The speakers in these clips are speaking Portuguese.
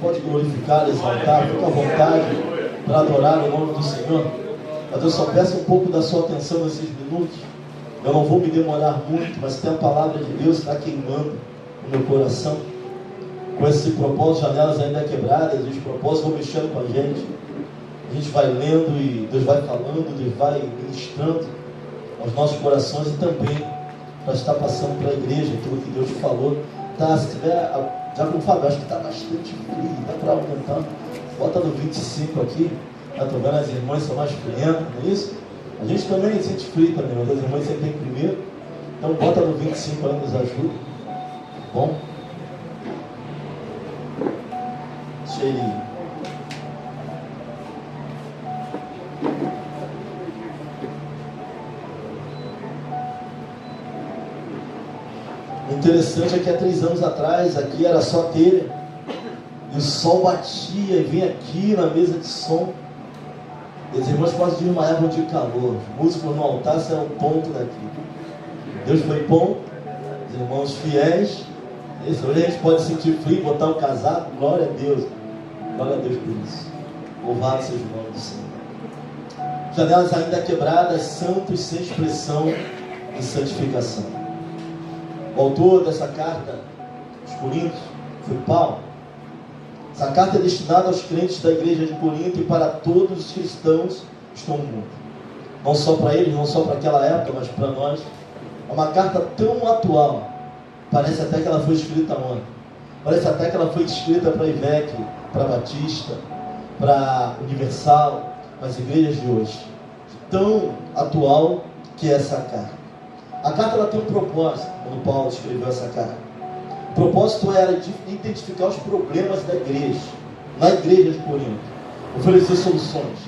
pode glorificar, exaltar, fica à vontade para adorar o nome do Senhor. Mas eu só peço um pouco da sua atenção nesses minutos. Eu não vou me demorar muito, mas tem a palavra de Deus que está queimando no meu coração. Com esse propósito, janelas ainda quebradas, e os propósitos vão mexendo com a gente. A gente vai lendo e Deus vai falando, Deus vai ministrando aos nossos corações e também para estar passando para a igreja aquilo que Deus falou. Tá, se tiver, já com o Fábio, acho que está bastante frio, dá para aumentar. Bota no 25 aqui, tá vendo? As irmãs são mais frientas, não é isso? A gente também sente frio também, mas as irmãs sempre vem primeiro. Então bota no 25 aí, nos ajuda. Bom? Cheirinho. O interessante é que há 3 anos atrás, aqui era só telha. E o sol batia e vinha aqui na mesa de som. E os irmãos quase de uma época de calor. Os músicos no altar eram o ponto daqui. Deus foi bom, os irmãos fiéis. Hoje a gente pode sentir frio, botar o casaco. Glória a Deus. Glória a Deus por isso. Louvado seja o nome do Senhor. Janelas ainda quebradas, santos sem expressão e santificação. O autor dessa carta, aos Coríntios, foi Paulo. Essa carta é destinada aos crentes da igreja de Corinto e para todos os cristãos que estão no mundo. Não só para eles, não só para aquela época, mas para nós. É uma carta tão atual. Parece até que ela foi escrita ontem. Parece até que ela foi escrita para IVEC, para Batista, para Universal, para as igrejas de hoje. Tão atual que é essa carta. A carta ela tem um propósito, quando Paulo escreveu essa carta. O propósito era de identificar os problemas da igreja, na igreja de Corinto, oferecer soluções,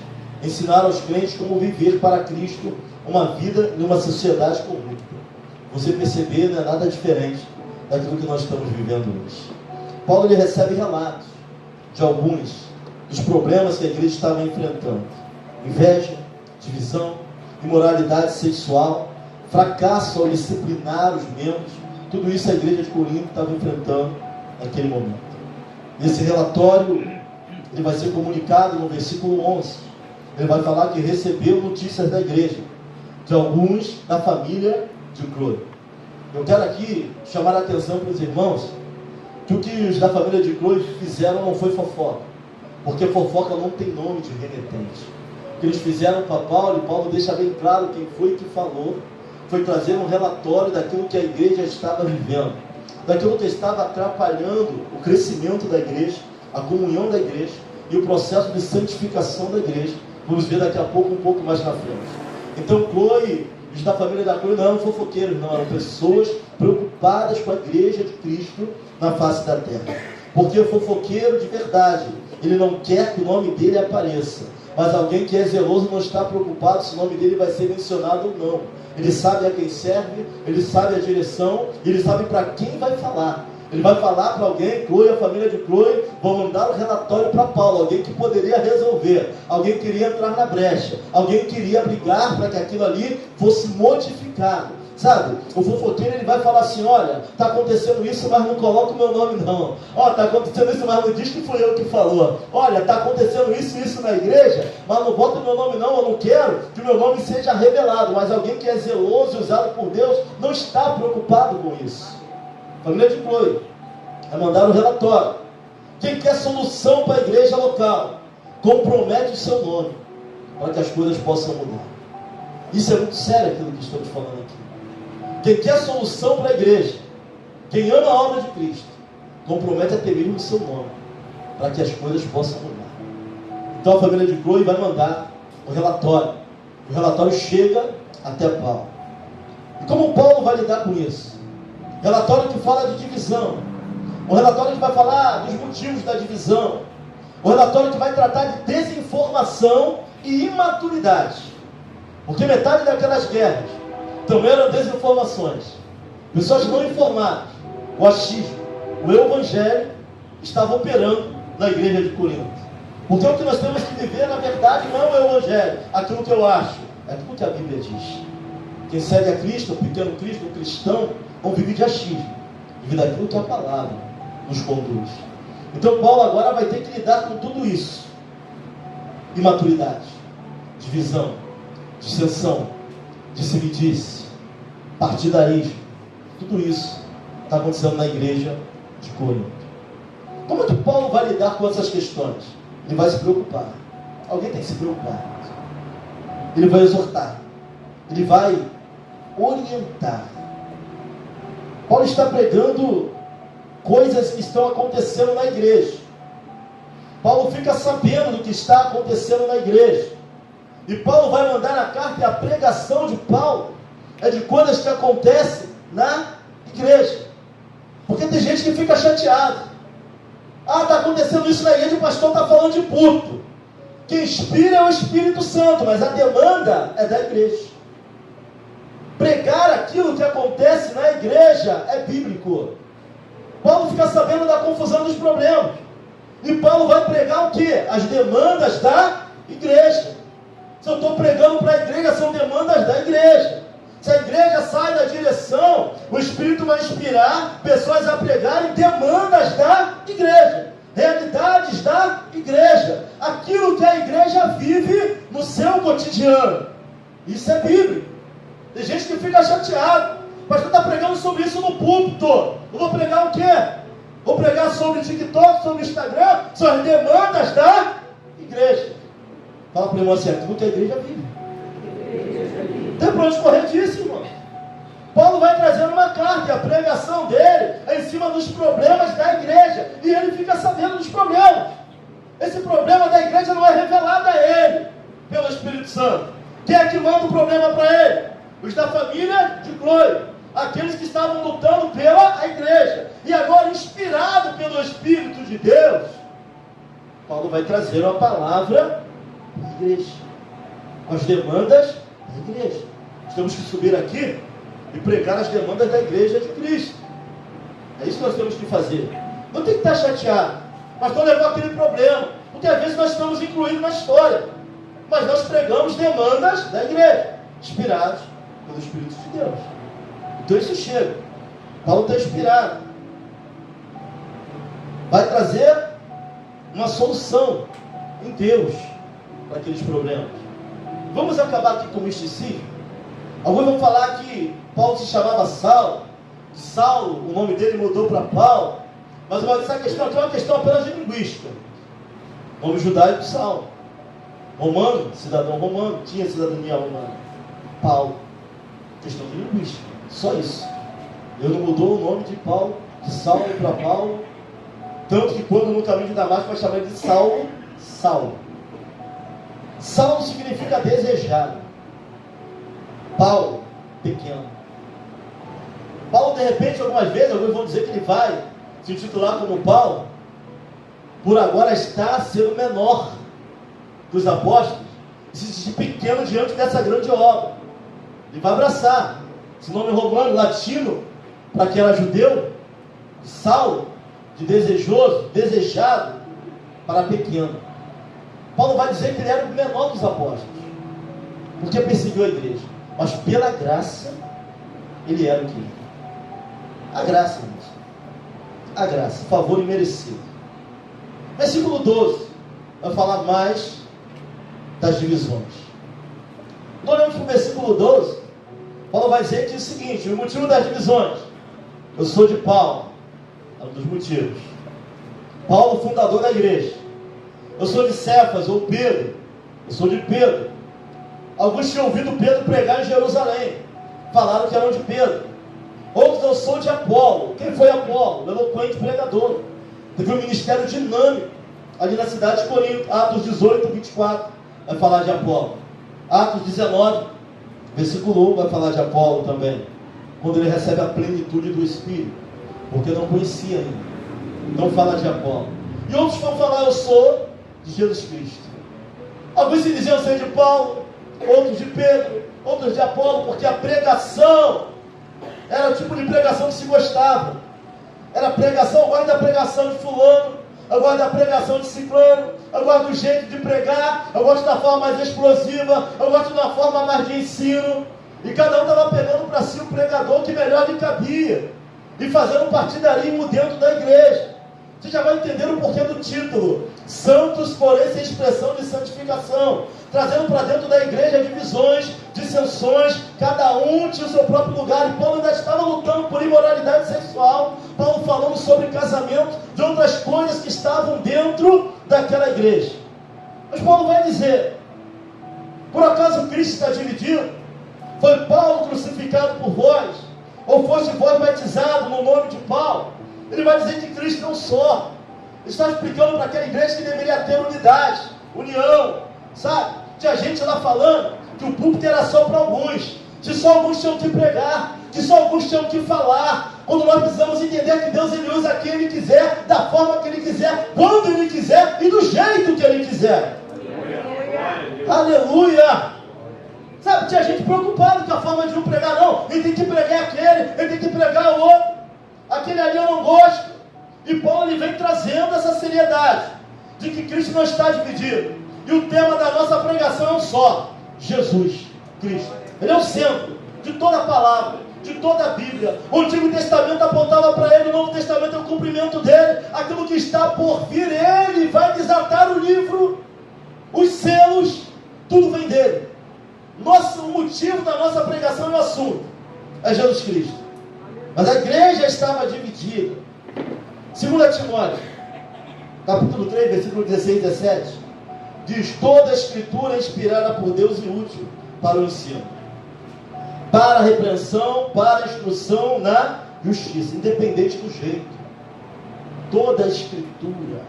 ensinar aos crentes como viver para Cristo uma vida em uma sociedade corrupta. Você perceber, não é nada diferente daquilo que nós estamos vivendo hoje. Paulo ele recebe relatos de alguns dos problemas que a igreja estava enfrentando: inveja, divisão, imoralidade sexual, fracasso ao disciplinar os membros. Tudo isso a igreja de Corinto estava enfrentando naquele momento. Esse relatório ele vai ser comunicado no versículo 11. Ele vai falar que recebeu notícias da igreja, de alguns da família de Cloe. Eu quero aqui chamar a atenção para os irmãos que o que os da família de Cloe fizeram não foi fofoca, porque fofoca não tem nome de remetente. O que eles fizeram para Paulo, e Paulo deixa bem claro quem foi que falou, foi trazer um relatório daquilo que a igreja estava vivendo, daquilo que estava atrapalhando o crescimento da igreja, a comunhão da igreja e o processo de santificação da igreja. Vamos ver daqui a pouco, um pouco mais na frente. Então Cloe, os da família da Cloe não eram fofoqueiros, não, eram pessoas preocupadas com a igreja de Cristo na face da terra. Porque o fofoqueiro de verdade, ele não quer que o nome dele apareça, mas alguém que é zeloso não está preocupado se o nome dele vai ser mencionado ou não. Ele sabe a quem serve, ele sabe a direção, e ele sabe para quem vai falar. Ele vai falar para alguém, Cloe, a família de Cloe, vão mandar um relatório para Paulo, alguém que poderia resolver, alguém que queria entrar na brecha, alguém que queria brigar para que aquilo ali fosse modificado. Sabe, o fofoqueiro ele vai falar assim: olha, está acontecendo isso, mas não coloca o meu nome não. Ó, está acontecendo isso, mas não diz que fui eu que falou. Olha, está acontecendo isso na igreja, mas não bota o meu nome não. Eu não quero que o meu nome seja revelado. Mas alguém que é zeloso e usado por Deus não está preocupado com isso. Família de Cloe vai mandar um relatório. Quem quer solução para a igreja local, compromete o seu nome, para que as coisas possam mudar. Isso é muito sério aquilo que estamos falando aqui. Quem quer solução para a igreja, quem ama a obra de Cristo, compromete até mesmo o seu nome, para que as coisas possam mudar. Então a família de Cloe vai mandar um relatório. O relatório chega até Paulo. E como Paulo vai lidar com isso? Relatório que fala de divisão. Um relatório que vai falar dos motivos da divisão. Um relatório que vai tratar de desinformação e imaturidade. Porque metade daquelas guerras também eram desinformações. Pessoas não informadas. O achismo, o evangelho estava operando na igreja de Corinto. Porque o que nós temos que viver, na verdade, não é o evangelho, aquilo que eu acho, é aquilo que a Bíblia diz. Quem segue a Cristo, o pequeno Cristo, o cristão, não vive de achismo, vive daquilo que a palavra nos conduz. Então Paulo agora vai ter que lidar com tudo isso. Imaturidade, divisão, dissensão, disse-me-disse, partidarismo. Tudo isso está acontecendo na igreja de Corinto. Como é que Paulo vai lidar com essas questões? Ele vai se preocupar. Alguém tem que se preocupar. Ele vai exortar. Ele vai orientar. Paulo está pregando coisas que estão acontecendo na igreja. Paulo fica sabendo do que está acontecendo na igreja. E Paulo vai mandar na carta, e a pregação de Paulo é de coisas que acontecem na igreja. Porque tem gente que fica chateado. Está acontecendo isso na igreja, o pastor está falando de púlpito. Quem inspira é o Espírito Santo, mas a demanda é da igreja. Pregar aquilo que acontece na igreja é bíblico. Paulo fica sabendo da confusão dos problemas. E Paulo vai pregar o quê? As demandas da igreja. Se eu estou pregando para a igreja, são demandas da igreja. Se a igreja sai da direção, o Espírito vai inspirar pessoas a pregarem demandas da igreja, realidades da igreja, aquilo que a igreja vive no seu cotidiano. Isso é bíblico. Tem gente que fica chateado. O pastor está pregando sobre isso no púlpito. Eu vou pregar o quê? Vou pregar sobre o TikTok, sobre o Instagram. São as demandas da igreja. Fala para o irmão assim, aquilo que a igreja vive. Tem para onde correr disso, irmão. Paulo vai trazendo uma carta, e a pregação dele é em cima dos problemas da igreja. E ele fica sabendo dos problemas. Esse problema da igreja não é revelado a ele pelo Espírito Santo. Quem é que manda o problema para ele? Os da família de Cloe, aqueles que estavam lutando pela igreja. E agora, inspirado pelo Espírito de Deus, Paulo vai trazer uma palavra à igreja, as demandas da igreja. Nós temos que subir aqui e pregar as demandas da igreja de Cristo. É isso que nós temos que fazer. Não tem que estar chateado, mas não levou aquele problema, porque às vezes nós estamos incluídos na história, mas nós pregamos demandas da igreja, inspirados pelo Espírito de Deus. Então isso chega. Paulo está inspirado. Vai trazer uma solução em Deus para aqueles problemas. Vamos acabar aqui com o misticismo. Alguns vão falar que Paulo se chamava Saulo. Saulo, o nome dele mudou para Paulo. Mas essa questão aqui é uma questão apenas de linguística. Nome judaico, Saulo. Romano, cidadão romano, tinha cidadania romana. Paulo. Questão de linguística. Só isso. Deus não mudou o nome de Paulo, de Saulo para Paulo. Tanto que quando no caminho de Damasco vai chamar ele de Saulo, Saulo. Saulo significa desejado. Paulo, pequeno. Paulo, de repente, algumas vezes, alguns vão dizer que ele vai se intitular como Paulo, por agora está sendo menor dos apóstolos, e se sentir pequeno diante dessa grande obra. Ele vai abraçar esse nome romano, latino, para quem era judeu, de Saulo, de desejoso, desejado, para pequeno. Paulo vai dizer que ele era o menor dos apóstolos, porque perseguiu a igreja, mas pela graça, ele era o que? A graça, irmãos. A graça, favor imerecido. Versículo 12, vai falar mais das divisões. Nós olhamos para o versículo 12, Paulo vai dizer que é o seguinte: o motivo das divisões. Eu sou de Paulo, é um dos motivos. Paulo, fundador da igreja. Eu sou de Cefas ou Pedro, eu sou de Pedro. Alguns tinham ouvido Pedro pregar em Jerusalém, falaram que eram de Pedro. Outros, eu sou de Apolo. Quem foi Apolo? O eloquente pregador. Teve um ministério dinâmico ali na cidade de Corinto. Atos 18, 24 vai falar de Apolo. Atos 19, versículo 1 vai falar de Apolo também, quando ele recebe a plenitude do Espírito, porque não conhecia ainda. Não fala de Apolo. E outros vão falar: eu sou de Jesus Cristo. Alguns se diziam ser de Paulo, outros de Pedro, outros de Apolo, porque a pregação era o tipo de pregação que se gostava. Era a pregação: eu gosto da pregação de fulano, eu gosto da pregação de ciclano, eu gosto do jeito de pregar, eu gosto da forma mais explosiva, eu gosto da forma mais de ensino. E cada um estava pegando para si o pregador que melhor lhe cabia, e fazendo partidarismo dentro da igreja. Você já vai entender o porquê do título. Santos, porém, sem expressão de santificação. Trazendo para dentro da igreja divisões, dissensões, cada um tinha o seu próprio lugar. E Paulo ainda estava lutando por imoralidade sexual. Paulo falando sobre casamento, de outras coisas que estavam dentro daquela igreja. Mas Paulo vai dizer: por acaso Cristo está dividido? Foi Paulo crucificado por vós? Ou foste vós batizado no nome de Paulo? Ele vai dizer que Cristo é um só. Ele está explicando para aquela igreja que deveria ter unidade, união, sabe? Tinha gente lá falando que o púlpito era só para alguns, que só alguns tinham que pregar, que só alguns tinham que falar. Quando nós precisamos entender que Deus, Ele usa quem Ele quiser, da forma que Ele quiser, quando Ele quiser e do jeito que Ele quiser. Aleluia! Sabe, tinha gente preocupada com a forma de um pregar. Não, ele tem que pregar aquele, ele tem que pregar o outro. Aquele ali eu não gosto. E Paulo ele vem trazendo essa seriedade de que Cristo não está dividido. E o tema da nossa pregação é um só: Jesus Cristo. Ele é o centro de toda a palavra, de toda a Bíblia. O Antigo Testamento apontava para ele, o Novo Testamento é o cumprimento dele. Aquilo que está por vir, ele vai desatar o livro, os selos, tudo vem dele. O motivo da nossa pregação e o assunto é Jesus Cristo. Mas a igreja estava dividida. 2 Timóteo, capítulo 3, versículo 16 e 17, diz: toda a escritura é inspirada por Deus e útil para o ensino, para a repreensão, para a instrução na justiça, independente do jeito. Toda a escritura,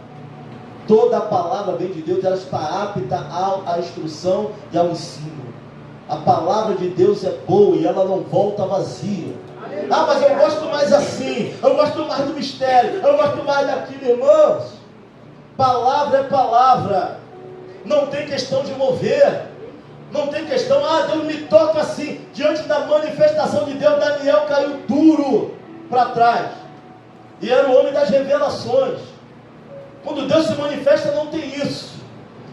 toda a palavra vem de Deus, ela está apta à instrução e ao ensino. A palavra de Deus é boa e ela não volta vazia. Ah, mas eu gosto mais assim, eu gosto mais do mistério, eu gosto mais daquilo, irmãos. Palavra é palavra. Não tem questão de mover. Não tem questão, Deus me toca assim. Diante da manifestação de Deus, Daniel caiu duro para trás. E era o homem das revelações. Quando Deus se manifesta, não tem isso.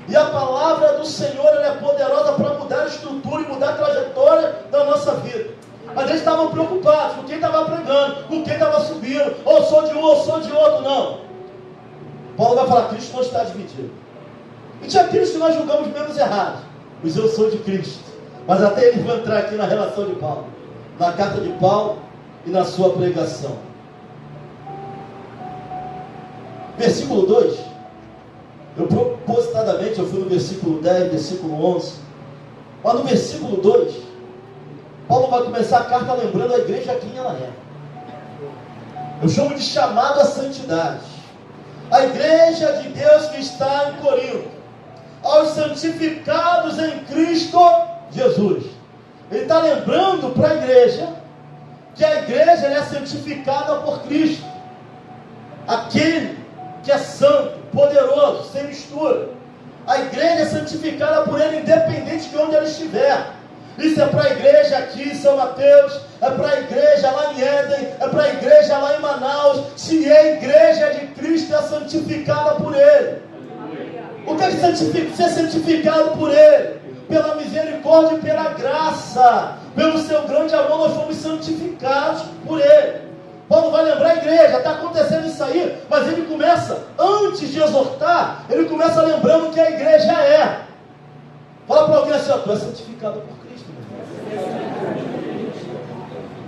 E a palavra do Senhor, ela é poderosa para mudar a estrutura e mudar a trajetória da nossa vida. Mas eles estavam preocupados com quem estava pregando, com quem estava subindo. Ou sou de um, ou sou de outro. Não. Paulo vai falar: Cristo não está dividido. E tinha aqueles que nós julgamos menos errados, os eu sou de Cristo. Mas até eles vão entrar aqui na relação de Paulo, na carta de Paulo e na sua pregação. Versículo 2. Eu propositadamente eu fui no versículo 10, versículo 11. Mas no versículo 2, Paulo vai começar a carta lembrando a igreja quem ela é. Eu chamo de chamado à santidade. A igreja de Deus que está em Corinto, aos santificados em Cristo Jesus. Ele está lembrando para a igreja que a igreja é santificada por Cristo, aquele que é santo, poderoso, sem mistura. A igreja é santificada por Ele, independente de onde ela estiver. Isso é para a igreja aqui em São Mateus, é para a igreja lá em Éden, é para a igreja lá em Manaus. Se é a igreja de Cristo, é santificada por Ele. O que é ser santificado por Ele? Pela misericórdia e pela graça. Pelo seu grande amor, nós fomos santificados por Ele. Paulo vai lembrar a igreja, está acontecendo isso aí, mas ele começa, antes de exortar, ele começa lembrando que a igreja é. Fala para alguém assim: tu és santificado por Cristo.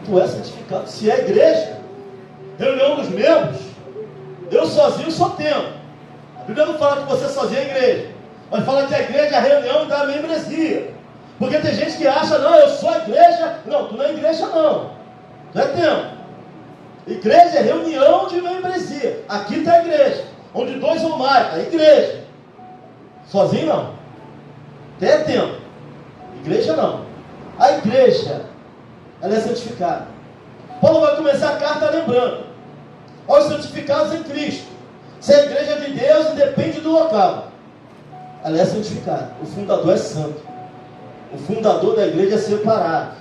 Tu és santificado. Se é igreja, reunião dos membros, eu sozinho só tenho. A Bíblia não fala que você sozinho é igreja, mas fala que a igreja é a reunião da membresia. Porque tem gente que acha: não, eu sou a igreja. Não, tu não é igreja não, tu é templo. Igreja é reunião de membresia. Aqui está a igreja, onde 2 ou mais, a igreja. Sozinho não. Até tempo. Igreja não. A igreja, ela é santificada. Paulo vai começar a carta lembrando aos santificados em Cristo. Se a igreja é de Deus, independe do local, ela é santificada. O fundador é santo. O fundador da igreja é separado.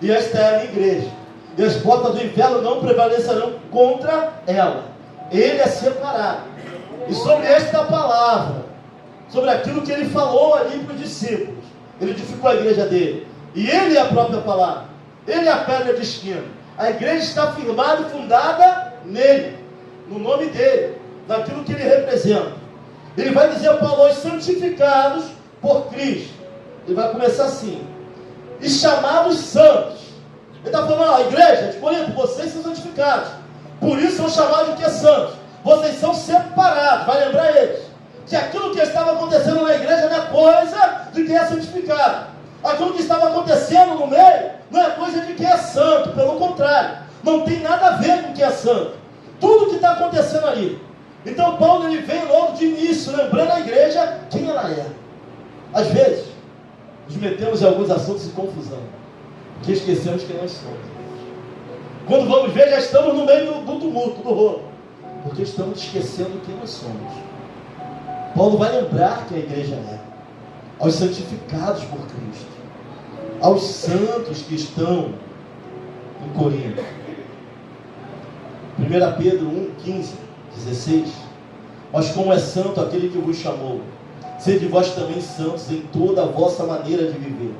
E esta é a minha igreja. E as portas do inferno não prevalecerão contra ela. Ele é separado. E sobre esta palavra, sobre aquilo que ele falou ali para os discípulos, ele edificou a igreja dele. E ele é a própria palavra. Ele é a pedra de esquina. A igreja está firmada e fundada nele, no nome dele. naquilo que ele representa. Ele vai dizer para nós, santificados por Cristo. Ele vai começar assim: e chamados santos. Ele está falando, a igreja de Corinto, vocês são santificados, por isso são chamados de que santos. Vocês são separados. Vai lembrar eles que aquilo que estava acontecendo na igreja não é coisa de quem é santificado. Aquilo que estava acontecendo no meio não é coisa de quem é santo. Pelo contrário, não tem nada a ver com quem é santo. Tudo que está acontecendo ali. Então Paulo, ele vem logo de início, lembrando a igreja quem ela é. Às vezes nos metemos em alguns assuntos de confusão, porque esquecemos quem nós somos. Quando vamos ver, já estamos no meio do tumulto, do rolo, porque estamos esquecendo quem nós somos. Paulo vai lembrar que a igreja é aos santificados por Cristo, aos santos que estão em Corinto. 1 Pedro 1,15, 16. Mas como é santo aquele que vos chamou, sede vós também santos em toda a vossa maneira de viver.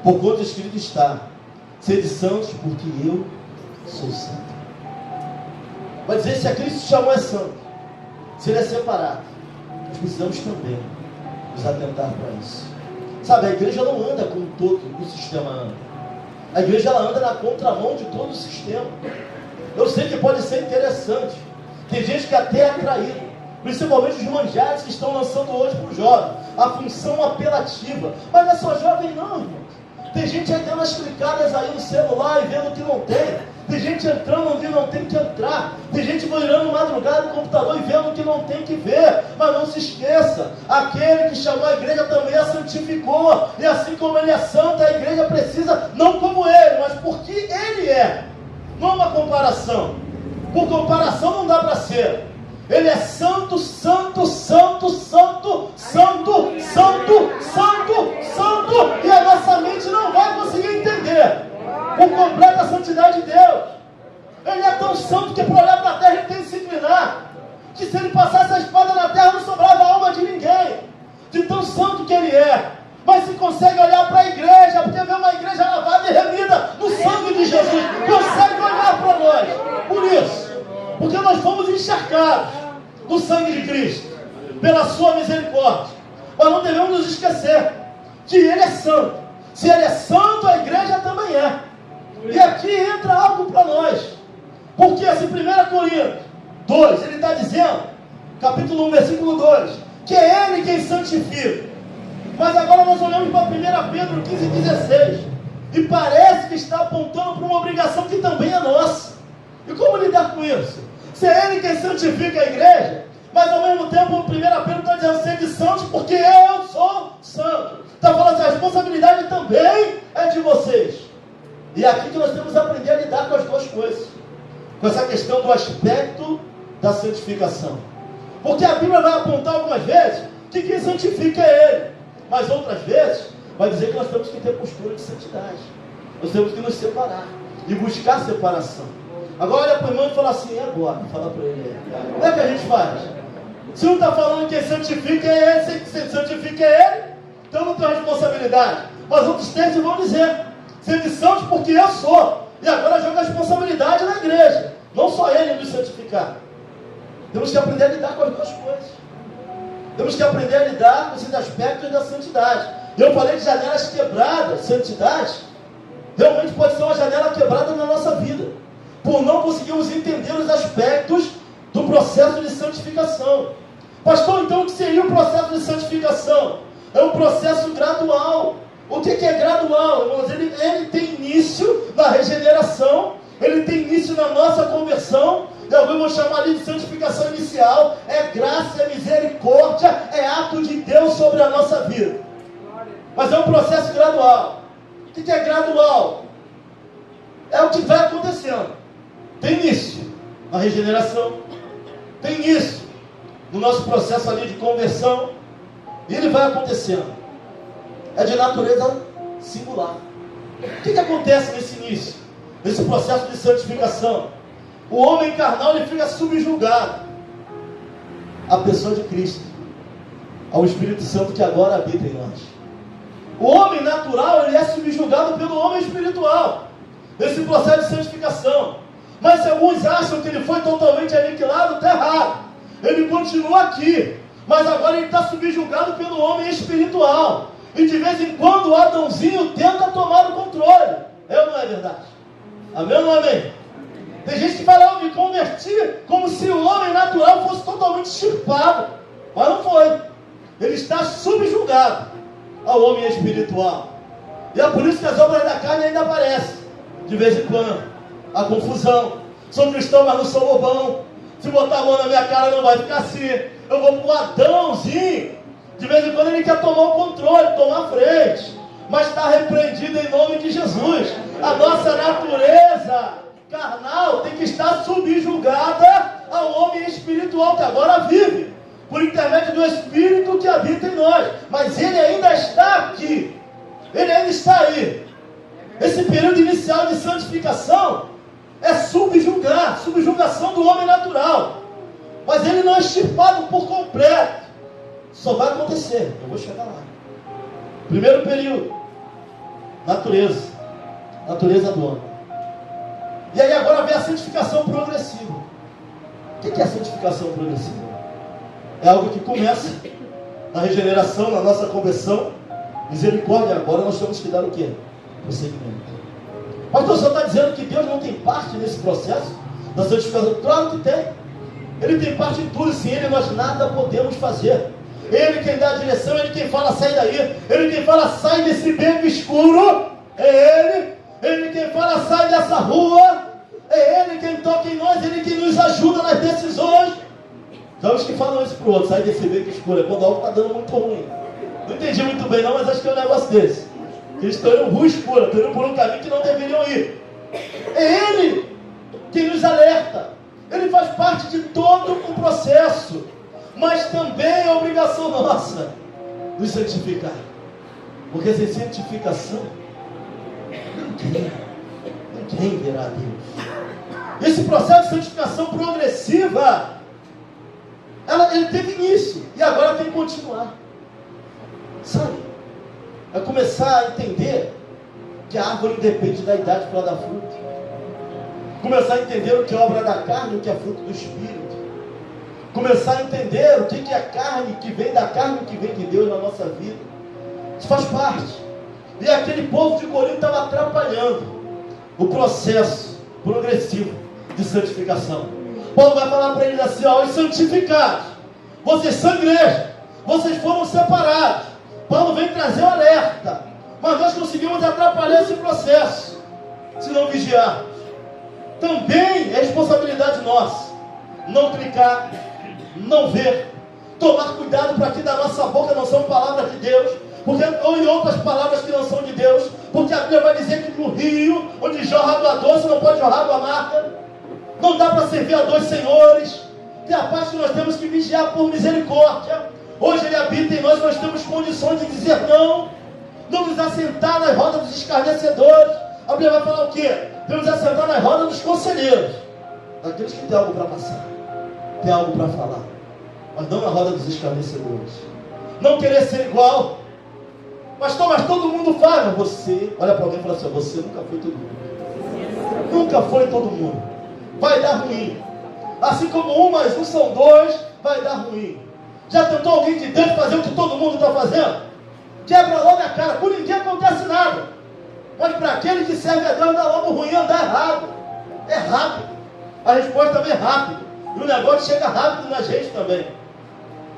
Porquanto escrito está: sede santos, porque eu sou santo. Vai dizer, se a Cristo chamou é santo, se ele é separado, nós precisamos também nos atentar para isso. Sabe, a igreja não anda como todo o sistema anda. A igreja, ela anda na contramão de todo o sistema. Eu sei que pode ser interessante. Tem gente que até é atraído, principalmente os manjares que estão lançando hoje para o jovem, a função apelativa. Mas não é só jovem não, irmão. Tem gente aí dando umas clicadas aí no celular e vendo o que não tem. Tem gente entrando onde não tem que entrar. Tem gente virando madrugada no computador e vendo o que não tem que ver. Mas não se esqueça, aquele que chamou a igreja também a santificou. E assim como ele é santo, a igreja precisa, não como ele, mas porque ele é. Não uma comparação. Por comparação não dá para ser. Ele é santo, santo, santo, santo, santo, santo, santo, santo. E a nossa mente não vai conseguir entender por completa a santidade de Deus. Ele é tão santo que para olhar para a terra ele tem que se inclinar. Que se ele passasse a espada na terra não sobrava alma de ninguém. De tão santo que ele é. Mas se consegue olhar para a igreja, porque vê uma igreja lavada e remida no sangue de Jesus, consegue olhar para nós. Por isso, porque nós fomos encharcados do sangue de Cristo, pela sua misericórdia. Mas não devemos nos esquecer que ele é santo. Se ele é santo, a igreja também é. E aqui entra algo para nós. Porque esse 1 Coríntios 2, ele está dizendo, capítulo 1, versículo 2, que é ele quem santifica. Mas agora nós olhamos para 1 Pedro 15, 16, e parece que está apontando para uma obrigação que também é nossa. E como lidar com isso? Se é ele quem santifica a igreja, mas ao mesmo tempo 1 Pedro está dizendo, sede santos, porque eu sou santo. Está falando assim, a responsabilidade também é de vocês. E é aqui que nós temos que aprender a lidar com as duas coisas. Com essa questão do aspecto da santificação. Porque a Bíblia vai apontar algumas vezes que quem santifica é ele. Mas outras vezes vai dizer que nós temos que ter postura de santidade. Nós temos que nos separar e buscar separação. Agora olha para o irmão e fala assim, agora, fala para ele. Como é que a gente faz? Se um está falando que santifica é ele, se santifica é ele, então não tem responsabilidade. Mas outros textos vão dizer, sede santos porque eu sou. E agora joga a responsabilidade na igreja. Não só ele nos santificar. Temos que aprender a lidar com as duas coisas. Temos que aprender a lidar com esses aspectos da santidade. Eu falei de janelas quebradas, santidade. Realmente pode ser uma janela quebrada na nossa vida. Por não conseguirmos entender os aspectos do processo de santificação. Pastor, então o que seria o processo de santificação? É um processo gradual. O que é gradual, irmãos? Ele tem início na regeneração, ele tem início na nossa conversão, e alguns vão chamar ali de santificação inicial. É graça, é misericórdia, é ato de Deus sobre a nossa vida. Mas é um processo gradual. O que é gradual? É o que vai acontecendo. Tem início na regeneração, tem início no nosso processo ali de conversão, e ele vai acontecendo. É de natureza singular. O que acontece nesse início, nesse processo de santificação? O homem carnal, ele fica subjugado à pessoa de Cristo, ao Espírito Santo que agora habita em nós. O homem natural, ele é subjugado pelo homem espiritual, nesse processo de santificação. Mas se alguns acham que ele foi totalmente aniquilado, está errado. Ele continua aqui, mas agora ele está subjugado pelo homem espiritual. E de vez em quando o Adãozinho tenta tomar o controle. É ou não é verdade? Amém ou não é amém? Tem gente que fala, eu me converti como se o homem natural fosse totalmente extirpado. Mas não foi. Ele está subjugado ao homem espiritual. E é por isso que as obras da carne ainda aparecem. De vez em quando. A confusão. Sou cristão, mas não sou bobão. Se botar a mão na minha cara não vai ficar assim. Eu vou pro Adãozinho. De vez em quando ele quer tomar o controle, tomar a frente. Mas está repreendido em nome de Jesus. A nossa natureza carnal tem que estar subjugada ao homem espiritual que agora vive, por intermédio do Espírito que habita em nós. Mas ele ainda está aqui. Ele ainda está aí. Esse período inicial de santificação é subjugação do homem natural. Mas ele não é extirpado por completo. Só vai acontecer. Eu vou chegar lá. Primeiro período. Natureza do homem. E aí agora vem a santificação progressiva. O que é a santificação progressiva? É algo que começa na regeneração, na nossa conversão. Misericórdia, agora nós temos que dar o quê? Prosseguimento. Pastor, o senhor está dizendo que Deus não tem parte nesse processo da santificação? Claro que tem. Ele tem parte em tudo, sem ele nós nada podemos fazer. Ele quem dá a direção, ele quem fala sai daí, ele quem fala sai desse beco escuro, é ele quem fala sai dessa rua, é ele quem toca em nós, ele quem nos ajuda nas decisões. Já os que falam isso para o outro, sai desse beco escuro, é quando algo está dando muito ruim. Não entendi muito bem não, mas acho que é um negócio desse. Eles estão indo rua escura, estão indo por um caminho que não deveriam ir. É ele quem nos alerta, ele faz parte de todo o processo. Mas também é obrigação nossa nos santificar. Porque sem santificação, ninguém verá a Deus. Esse processo de santificação progressiva, ele teve início e agora tem que continuar. Sabe? É começar a entender que a árvore depende da idade para dar fruto. Começar a entender o que é obra da carne e o que é fruto do Espírito. Começar a entender o que é a carne que vem da carne, o que vem de Deus na nossa vida. Isso faz parte. E aquele povo de Corinto estava atrapalhando o processo progressivo de santificação. Paulo vai falar para eles assim, ó, os santificados, vocês são igreja, vocês foram separados. Paulo vem trazer o alerta, mas nós conseguimos atrapalhar esse processo, se não vigiarmos. Também é responsabilidade nossa, não clicar, não ver, tomar cuidado para que da nossa boca não são palavras de Deus, porque, ou em outras palavras que não são de Deus, porque a Bíblia vai dizer que no rio, onde jorra água doce, não pode jorrar água amarga, não dá para servir a dois senhores. Tem a parte que nós temos que vigiar por misericórdia. Hoje Ele habita em nós temos condições de dizer não nos assentar nas rodas dos escarnecedores. A Bíblia vai falar o quê? Temos que assentar nas rodas dos conselheiros, daqueles que têm algo para passar, tem algo para falar, mas não na roda dos escarnecedores. Não querer ser igual. Pastor, mas todo mundo faz. Mas você, olha para alguém e fala assim, você nunca foi todo mundo. Nunca foi todo mundo. Vai dar ruim. Assim como 1 mais 1 são 2, vai dar ruim. Já tentou alguém de Deus fazer o que todo mundo está fazendo? Quebra logo a cara, por ninguém acontece nada. Mas para aquele que serve a Deus, dá logo ruim, andar errado. É rápido. A resposta também é rápida. E o negócio chega rápido na gente também.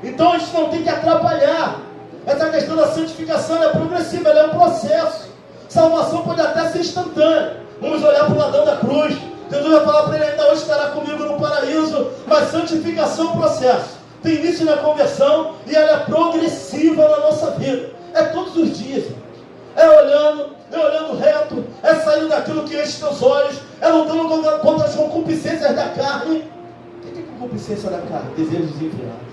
Então a gente não tem que atrapalhar. Essa questão da santificação é progressiva, ela é um processo. Salvação pode até ser instantânea. Vamos olhar para o ladrão da cruz. Jesus vai falar para ele, ainda hoje estará comigo no paraíso. Mas santificação é um processo. Tem início na conversão e ela é progressiva na nossa vida. É todos os dias. É olhando reto, é saindo daquilo que enche teus olhos, é lutando contra as concupiscências da carne. O que é concupiscência da carne? Desejos desenfreados.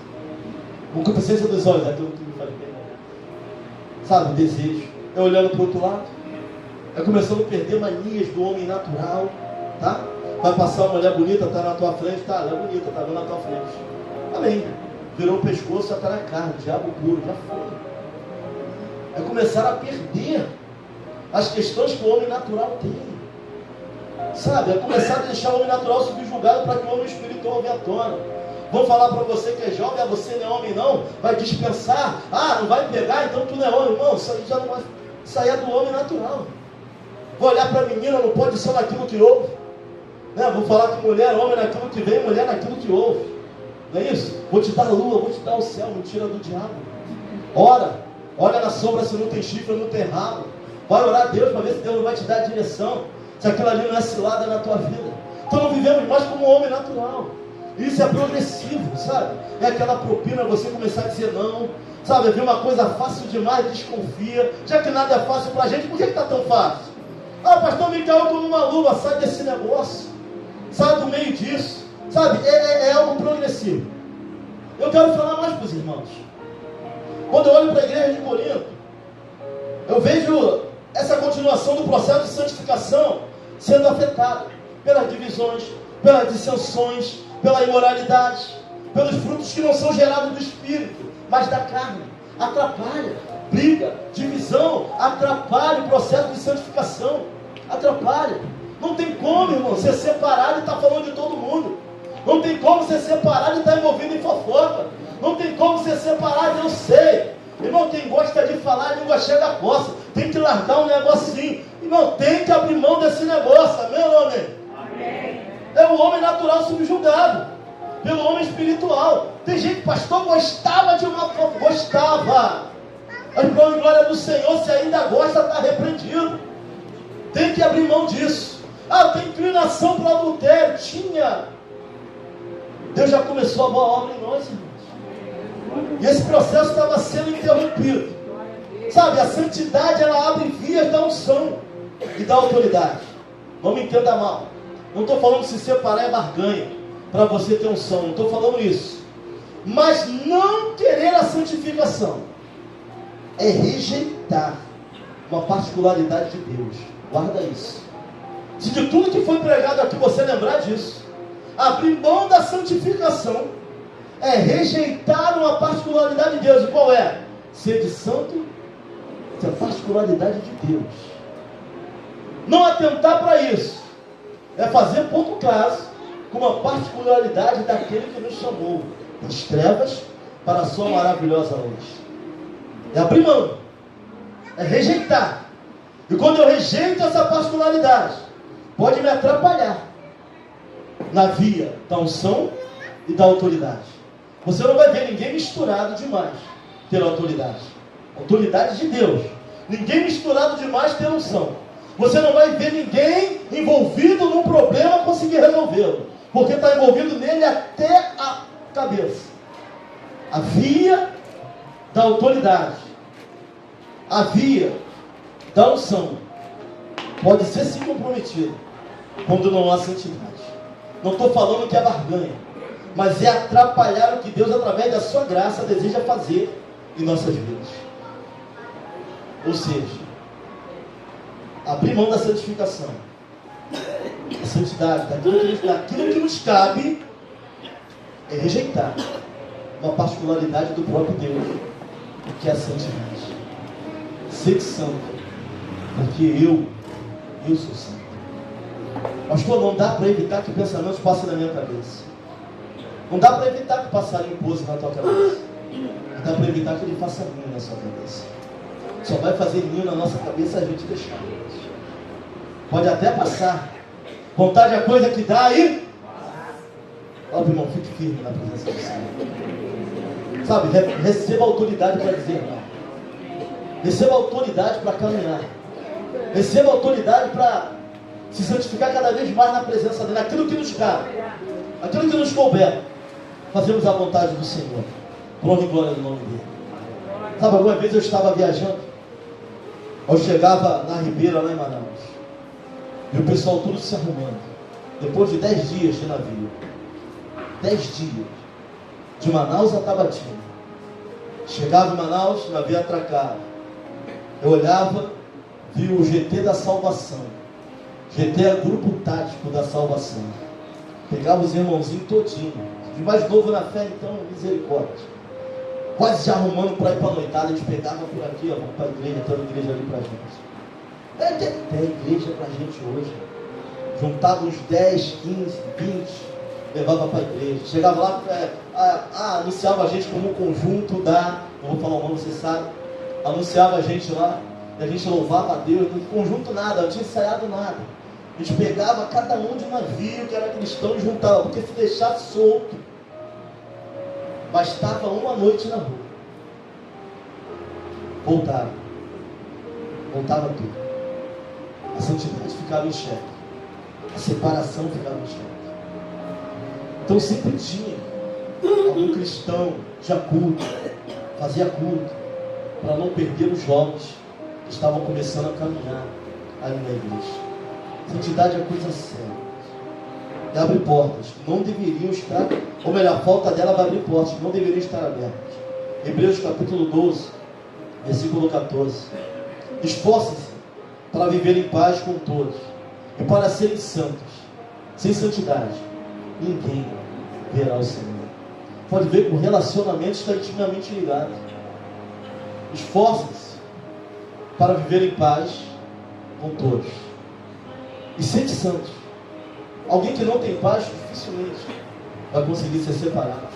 Concupiscência dos olhos, aquilo que me faz bem. Sabe, desejo. É olhando para o outro lado. É começando a perder manias do homem natural. Tá? Vai passar uma mulher bonita, está na tua frente, tá? Ela é bonita, está na tua frente. Amém. Virou o pescoço, já está na carne, diabo puro, já foi. É começar a perder as questões que o homem natural tem. Sabe? É começar a deixar o homem natural subjugado para que o homem espiritual venha à tona. Vão falar para você que é jovem, você não é homem não, vai dispensar, não vai pegar, então tu não é homem, irmão, isso aí já não vai, isso aí é do homem natural. Vou olhar para a menina, não pode ser naquilo que ouve, né? Vou falar que mulher, homem naquilo que vem, mulher naquilo que ouve, não é isso? Vou te dar a lua, vou te dar o céu, mentira do diabo. Ora, olha na sombra se não tem chifre, não tem rabo, vai orar a Deus para ver se Deus não vai te dar a direção, se aquilo ali não é cilada na tua vida. Então não vivemos mais como um homem natural. Isso é progressivo, sabe? É aquela propina, você começar a dizer não, sabe? Ver uma coisa fácil demais, desconfia. Já que nada é fácil pra gente, por que está tão fácil? Pastor, me caiu como uma luva, sai desse negócio, sai do meio disso, sabe? É algo progressivo. Eu quero falar mais para os irmãos. Quando eu olho para a igreja de Corinto, eu vejo essa continuação do processo de santificação sendo afetada pelas divisões, pelas dissensões, pela imoralidade, pelos frutos que não são gerados do Espírito, mas da carne. Atrapalha, briga, divisão, atrapalha o processo de santificação, atrapalha. Não tem como, irmão, ser separado e estar falando de todo mundo. Não tem como ser separado e estar envolvido em fofoca. Não tem como ser separado, eu sei. Irmão, quem gosta de falar, a língua chega a coça. Tem que largar um negocinho. Irmão, tem que abrir mão desse negócio, amém ou amém? Amém. É o homem natural subjugado pelo homem espiritual. Tem gente, pastor, gostava de uma fofoca. Gostava. Mas para a glória do Senhor, se ainda gosta, está repreendido. Tem que abrir mão disso. Tem inclinação para o adultério. Tinha. Deus já começou a boa obra em nós, irmãos. E esse processo estava sendo interrompido. Sabe, a santidade, ela abre vias da unção e da autoridade. Não me entenda mal. Não estou falando que se separar é barganha para você ter unção. Não estou falando isso. Mas não querer a santificação é rejeitar uma particularidade de Deus. Guarda isso. Se de tudo que foi pregado aqui você lembrar disso, abrir mão da santificação é rejeitar uma particularidade de Deus. E qual é? Ser de santo, é a particularidade de Deus. Não atentar para isso é fazer pouco caso com uma particularidade daquele que nos chamou das trevas para a sua maravilhosa luz. É abrir mão, é rejeitar. E quando eu rejeito essa particularidade, pode me atrapalhar na via da unção e da autoridade. Você não vai ver ninguém misturado demais ter autoridade. Autoridade de Deus. Ninguém misturado demais ter unção. Você não vai ver ninguém envolvido num problema conseguir resolvê-lo, porque está envolvido nele até a cabeça. A via da autoridade, a via da unção pode ser sim comprometida quando não há santidade. Não estou falando que é barganha, mas é atrapalhar o que Deus, através da sua graça, deseja fazer em nossas vidas. Ou seja, abrir mão da santificação, a santidade, daquilo que nos cabe, é rejeitar uma particularidade do próprio Deus, que é a santidade. Ser santo, porque eu sou santo. Pastor, não dá para evitar que pensamentos passem na minha cabeça. Não dá para evitar que o passarinho pouse na tua cabeça. Não dá para evitar que ele faça ninho na sua cabeça. Só vai fazer ninho na nossa cabeça a gente deixar. Pode até passar. Vontade é coisa que dá aí. Ó, irmão, fique firme na presença do Senhor. Sabe, receba autoridade para dizer não. Receba autoridade para caminhar. Receba autoridade para se santificar cada vez mais na presença dele. Aquilo que nos cabe, aquilo que nos couber, fazemos a vontade do Senhor. Glória e glória do nome dele. Sabe, alguma vez eu estava viajando, eu chegava na Ribeira, lá em Manaus, e o pessoal tudo se arrumando, depois de 10 dias de navio, 10 dias, de Manaus a Tabatinga. Chegava em Manaus, o navio atracava. Eu olhava, vi o GT da Salvação. GT é grupo tático da salvação. Pegava os irmãozinhos todinho, de mais novo na fé, então, misericórdia. Quase já arrumando para ir para a noitada, eles pegavam por aqui, ó, vamos para a igreja, tem uma igreja ali para a gente. Tem igreja para a gente hoje. juntava uns 10, 15, 20, levava para a igreja. Chegava lá, anunciava a gente como um conjunto não vou falar o nome, você sabe, anunciava a gente lá, e a gente louvava a Deus, no conjunto nada, não tinha ensaiado nada. A gente pegava cada um de um navio que era cristão e juntava, porque se deixasse solto, bastava uma noite na rua. Voltava tudo. A santidade ficava em xeque, a separação ficava em xeque. Então sempre tinha algum cristão de culto, fazia culto, para não perder os jovens que estavam começando a caminhar ali na igreja. Santidade é coisa séria. E abre portas que não deveriam estar, ou melhor, a falta dela vai abrir portas que não deveriam estar abertas. Hebreus capítulo 12, versículo 14. Esforcem-se para viver em paz com todos e para serem santos. Sem santidade, ninguém verá o Senhor. Pode ver que o relacionamento está intimamente ligado. Esforcem-se para viver em paz com todos e serem santos. Alguém que não tem paz dificilmente vai conseguir ser separado.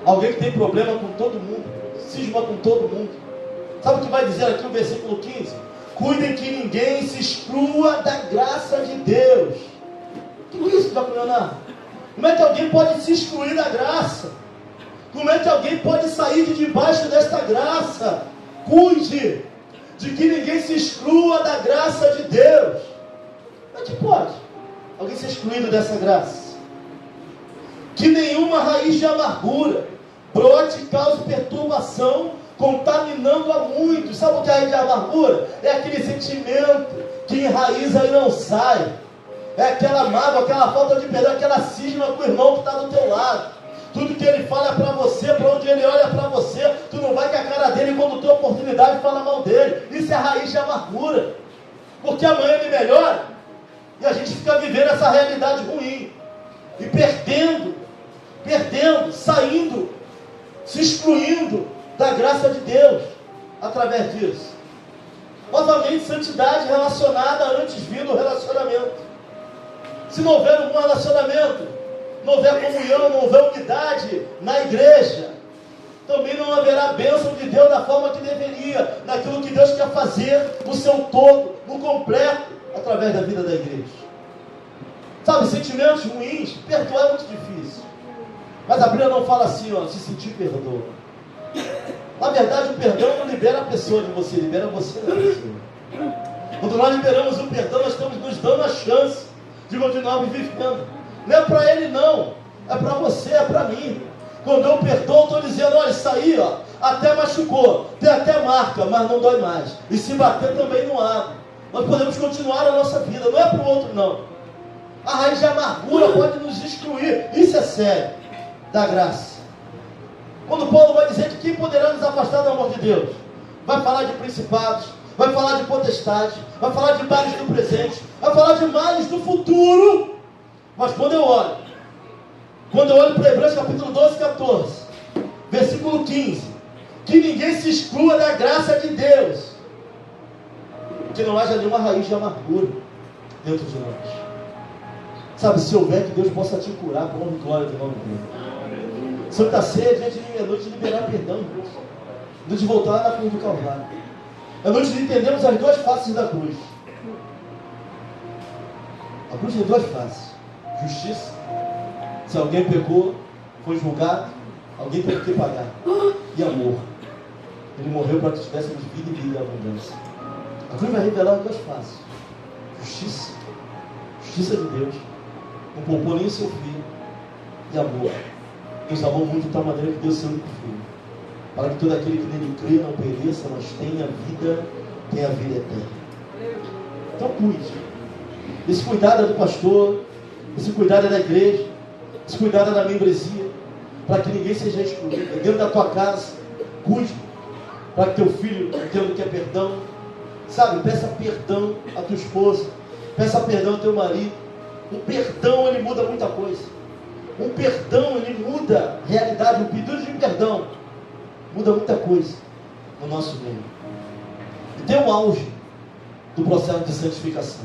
Alguém que tem problema com todo mundo, cisma com todo mundo. Sabe o que vai dizer aqui no versículo 15? Cuidem que ninguém se exclua da graça de Deus. Tudo isso, Dr. Leonardo. Como é que alguém pode se excluir da graça? Como é que alguém pode sair de debaixo desta graça? Cuide de que ninguém se exclua da graça de Deus. Como é que pode alguém ser excluído dessa graça? Que nenhuma raiz de amargura brote e cause perturbação, contaminando a muitos. Sabe o que é a raiz de amargura? É aquele sentimento que enraiza e não sai. É aquela mágoa, aquela falta de perdão, aquela cisma com o irmão que está do teu lado. Tudo que ele fala é para você, para onde ele olha para você, tu não vai com a cara dele quando tem oportunidade fala mal dele. Isso é raiz de amargura. Porque amanhã ele melhora e a gente fica vivendo essa realidade ruim. E perdendo, saindo, se excluindo da graça de Deus através disso. Novamente, santidade relacionada antes vindo o relacionamento. Se não houver um bom relacionamento, não houver comunhão, não houver unidade na igreja, também não haverá bênção de Deus da forma que deveria, naquilo que Deus quer fazer no seu todo, no completo, através da vida da igreja. Sabe, sentimentos ruins, perdoar é muito difícil. Mas a Bíblia não fala assim, se sentir perdoa. Na verdade, o perdão não libera a pessoa de você, libera você da pessoa. Quando nós liberamos o perdão, nós estamos nos dando a chance de continuar vivendo. Não é para ele não, é para você, é para mim. Quando eu perdoo, estou dizendo, olha, isso aí, até machucou, tem até marca, mas não dói mais. E se bater também não abre. Nós podemos continuar a nossa vida, não é para o outro não. A raiz de amargura pode nos excluir, isso é sério, da graça. Quando Paulo vai dizer que quem poderá nos afastar do amor de Deus? Vai falar de principados, vai falar de potestade, vai falar de males do presente, vai falar de males do futuro. Mas quando eu olho para Hebreus capítulo 12, 14, versículo 15, que ninguém se exclua da graça de Deus, que não haja nenhuma raiz de amargura dentro de nós. Sabe, se houver, que Deus possa te curar por honra e glória do nome dele. Santa Ceia, diante de meia-noite, de liberar perdão, irmãos. De voltar lá na cruz do Calvário. É noite de entendermos as duas faces da cruz. A cruz tem duas faces. Justiça. Se alguém pecou, foi julgado, alguém teve que pagar. E amor. Ele morreu para que tivéssemos vida e vida em abundância. A cruz vai revelar as duas faces. Justiça. Justiça de Deus. Não poupou nem o seu filho. E amor. Deus amou muito de tal maneira que deu seu único filho, para que todo aquele que nele crê não pereça, mas tenha a vida eterna. Então cuide. Esse cuidado é do pastor, esse cuidado é da igreja, esse cuidado é da membresia, para que ninguém seja excluído. É dentro da tua casa, cuide, para que teu filho entenda o que é perdão. Sabe, peça perdão à tua esposa, peça perdão ao teu marido. O perdão, ele muda muita coisa. Um perdão, ele muda a realidade. Um pedido de perdão muda muita coisa no nosso meio. E tem um auge do processo de santificação.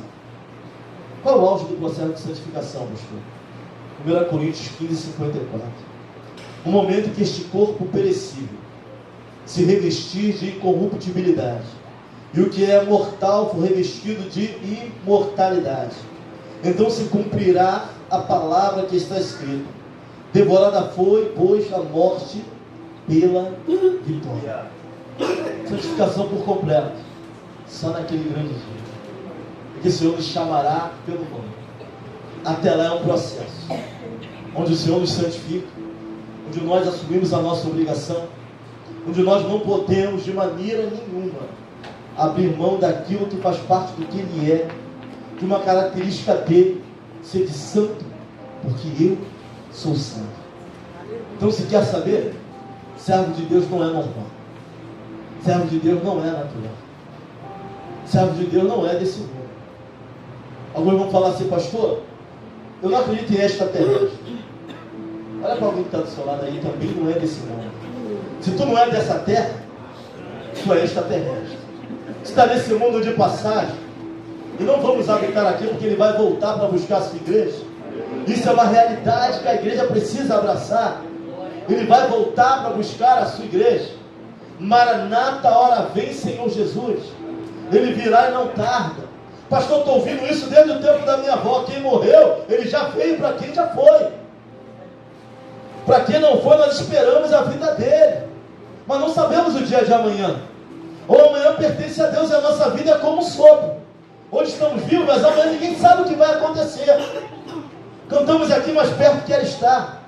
Qual é o auge do processo de santificação, pastor? 1 Coríntios 15, 54. O momento em que este corpo perecível se revestir de incorruptibilidade, e o que é mortal for revestido de imortalidade. Então se cumprirá a palavra que está escrita: devorada foi, pois, a morte pela vitória. Santificação por completo, só naquele grande dia, porque o Senhor nos chamará pelo nome. Até lá é um processo, onde o Senhor nos santifica, onde nós assumimos a nossa obrigação, onde nós não podemos de maneira nenhuma abrir mão daquilo que faz parte do que Ele é, de uma característica dele, ser de santo, porque eu sou santo. Então, se quer saber, servo de Deus não é normal, servo de Deus não é natural, servo de Deus não é desse mundo. Alguns vão falar assim: pastor, eu não acredito em extraterrestre. Olha para alguém que está do seu lado aí, também não é desse mundo. Se tu não é dessa terra, tu é extraterrestre. Tu está nesse mundo de passagem, e não vamos habitar aqui porque ele vai voltar para buscar a sua igreja. Isso é uma realidade que a igreja precisa abraçar. Ele vai voltar para buscar a sua igreja. Maranata, hora vem, Senhor Jesus. Ele virá e não tarda. Pastor, estou ouvindo isso desde o tempo da minha avó. Quem morreu, ele já veio. Para quem já foi. Para quem não foi, nós esperamos a vida dele, mas não sabemos o dia de amanhã. Ou amanhã pertence a Deus e a nossa vida é como um sopro. Hoje estamos vivos, mas amanhã ninguém sabe o que vai acontecer. Cantamos aqui, mais perto quer estar.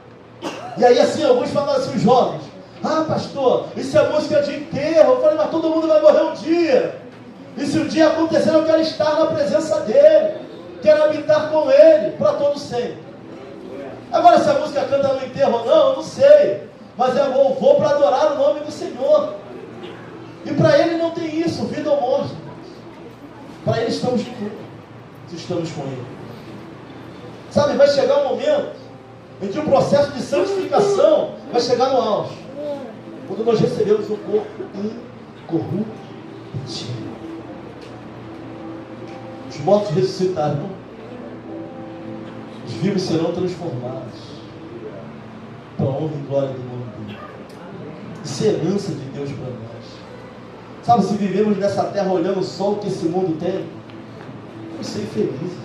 E aí assim, alguns falam assim, os jovens: ah, pastor, isso é música de enterro. Eu falei: mas todo mundo vai morrer um dia. E se um dia acontecer, eu quero estar na presença dele, quero habitar com ele para todo sempre. Agora, se a música canta no enterro ou não, eu não sei, mas é louvor para adorar o nome do Senhor. E para ele não tem isso, vida ou morte. Para ele estamos com ele. Sabe, vai chegar um momento em que o processo de santificação vai chegar no auge, quando nós recebemos um corpo incorruptível. Os mortos ressuscitarão, os vivos serão transformados para a honra e glória do nome dele. Isso é herança de Deus para nós. Sabe, se vivemos nessa terra olhando só o que esse mundo tem, vamos ser felizes.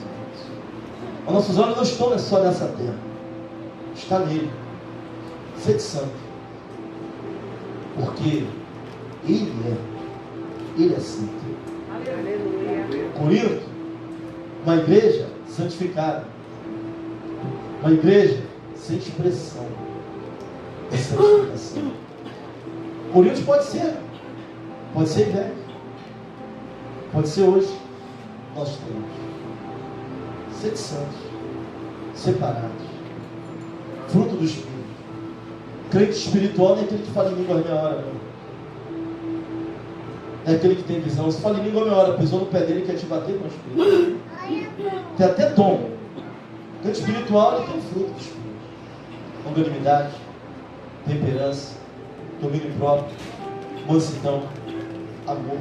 Os nossos olhos não estão só nessa terra, está nele. Sede santo, porque ele é santo. Corinto, uma igreja santificada, uma igreja sem expressão de santificação. Corinto pode ser velho, pode ser hoje. Nós temos sede santos, separados, fruto do Espírito. Crente espiritual não é aquele que fala em língua a meia hora, não. É aquele que tem visão. Se fala em língua a meia hora, pisou no pé dele e quer te bater com o Espírito. Tem até dom. Crente espiritual, ele tem fruto do Espírito: longanimidade, temperança, domínio próprio, mansidão, amor.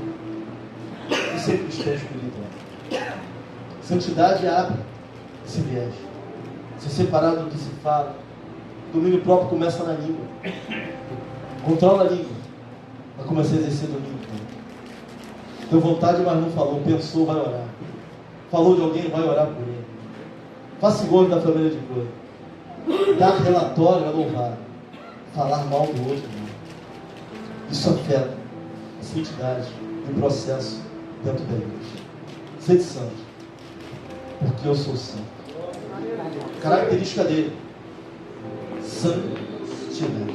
Isso é cristão espiritual. Santidade abre esse viés. Se separar do que se fala. Domínio próprio começa na língua. Controla a língua. Vai começar a exercer domínio próprio. Deu vontade, mas não falou. Pensou, vai orar. Falou de alguém, vai orar por ele. Faça igual da família de Glória. Dar relatório é louvar. Falar mal do outro, não. Isso afeta a santidade e o processo dentro da igreja. Sede santo, porque eu sou santo. Característica dele: santidade.